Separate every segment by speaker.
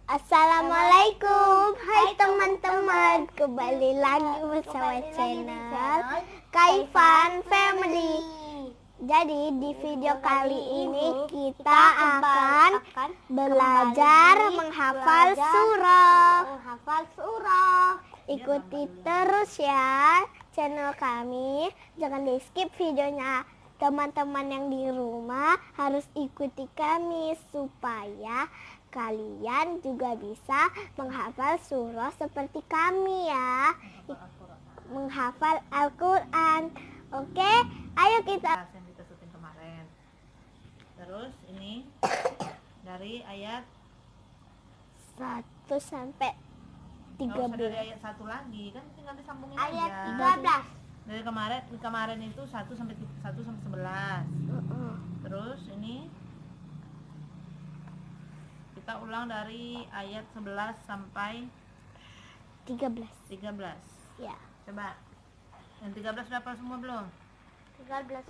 Speaker 1: Assalamualaikum, hai teman-teman, kembali lagi bersama channel Kaifan Family. Jadi di video kali ini kita akan belajar menghafal surah. Ikuti terus ya channel kami, jangan di skip videonya. Teman-teman yang di rumah harus ikuti kami supaya kalian juga bisa menghafal surah seperti kami ya. Menghafal Al-Quran. Oke, ayo kita.
Speaker 2: Yang kita syuting kemarin. Terus ini dari ayat
Speaker 1: 1 sampai 13.
Speaker 2: Nggak usah dari ayat 1 lagi, kan tinggal disambungin
Speaker 1: Ayat
Speaker 2: aja.
Speaker 1: 13.
Speaker 2: Dari kemarin itu 1 sampai 11. Terus ini kita ulang dari ayat 11 sampai
Speaker 1: 13. Ya.
Speaker 2: Coba. Yang 13 sudah hafal semua belum?
Speaker 1: 13.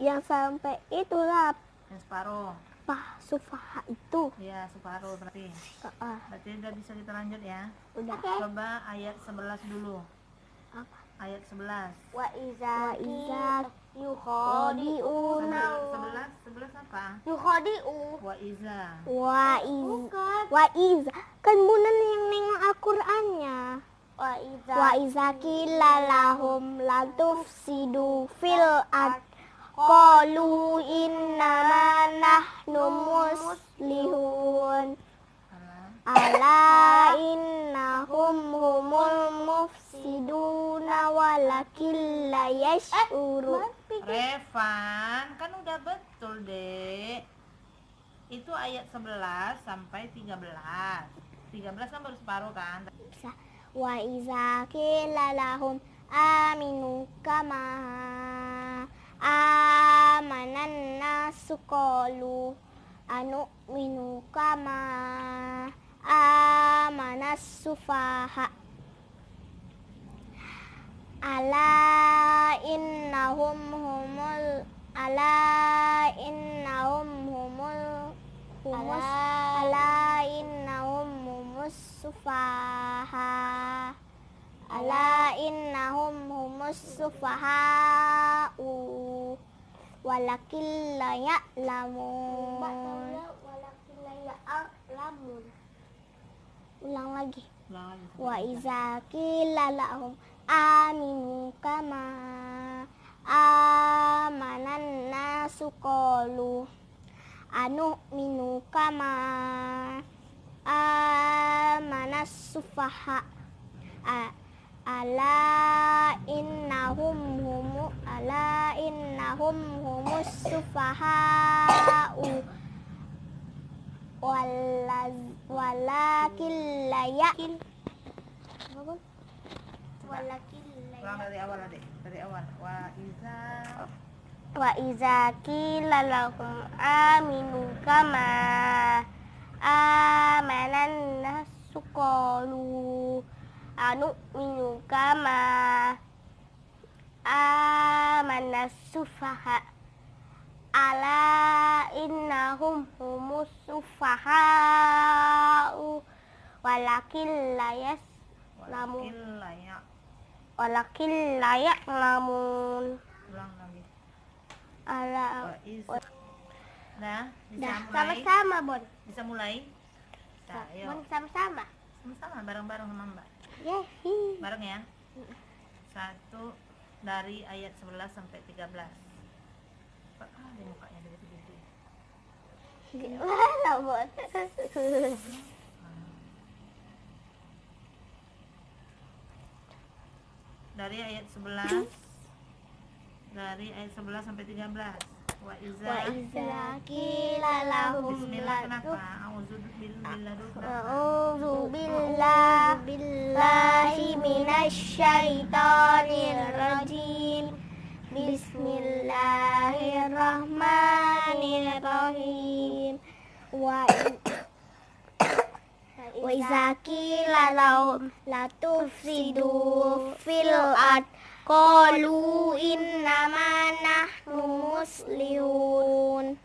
Speaker 1: Yang sampai itulah
Speaker 2: Yang separuh.
Speaker 1: sufaha itu.
Speaker 2: Iya, separuh berarti. Berarti udah bisa kita lanjut ya.
Speaker 1: Udah.
Speaker 2: Coba ayat 11 dulu.
Speaker 1: Apa?
Speaker 2: Ayat 11.
Speaker 1: Wa iza yukhadi'una
Speaker 2: 11 apa?
Speaker 1: yukhadi'u
Speaker 2: Wa iza.
Speaker 1: wa iza kan bunan yang nengok Al-Qur'annya. Wa iza qila lahum la tufsidu fil ard qalu innama nahnu muslihun ala innahum humul mufsiduna walakin la yash'uru.
Speaker 2: Revan, kan udah betul, Dek. Itu ayat 11 sampai 13. 13 kan baru separuh kan?
Speaker 1: Wa iza qila lahum aminu kama amanan nasu qalu anu'minu kama amanas sufaha ala innahum humul sufaha ala innahum humus sufaha'u walakin la ya'lamun. Ulang lagi. Wa iza qila lahum aminu kama amanan nasu qalu anu'minu kama amanas sufaha ala innahum humus sufaha'u walakin la
Speaker 2: Ulang dari awal, Adik. Dari awal.
Speaker 1: Wa iza qila lahum aminu kama amanan nasu qalu anu'minu kama amanas sufaha ala innahum humus sufaha'u walakin la ya'lamun.
Speaker 2: Ulang lagi.
Speaker 1: Ala
Speaker 2: Nah,
Speaker 1: sama-sama, Bon.
Speaker 2: Bisa mulai? Nah, ayo.
Speaker 1: Bon, sama-sama.
Speaker 2: Sama-sama, bareng-bareng sama Mbak.
Speaker 1: Yehi.
Speaker 2: Bareng ya. 1 dari ayat 11 sampai 13. Di mukanya dari gede.
Speaker 1: Gimana, Bon?
Speaker 2: Dari ayat 11 sampai 13. Wa iza
Speaker 1: qila lahum
Speaker 2: Bismillah, kenapa? A'udzu
Speaker 1: billahi minasyaitonir rajim. Bismillahirrahmanirrahim. Wa iza qila lahum la tufsidu fil ard qalu innama nahnu muslihun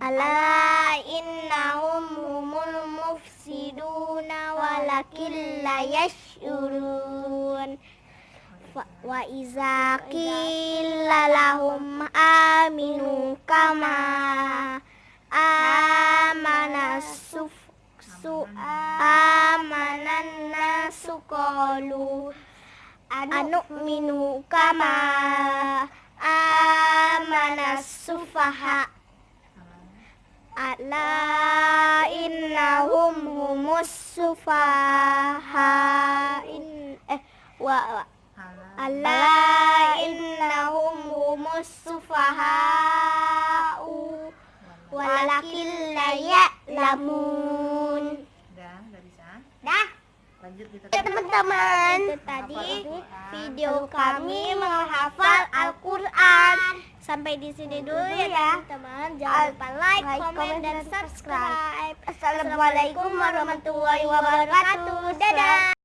Speaker 1: Ala innahum humul mufsiduna walakin la yash'urun. Wa iza qila lahum aminu kama amanan nasu qalu anu'minu kama amanas sufaha. Ala innahum humus sufaha ala innahum humus sufaha walakin la ya'lamun.
Speaker 2: Udah bisa?
Speaker 1: Dah.
Speaker 2: Lanjut kita.
Speaker 1: Teman-teman, itu tadi video kami menghafal Al-Quran. Sampai di sini dulu ya teman-teman. Jangan lupa like, comment, dan subscribe. Assalamualaikum warahmatullahi wabarakatuh. Dadah.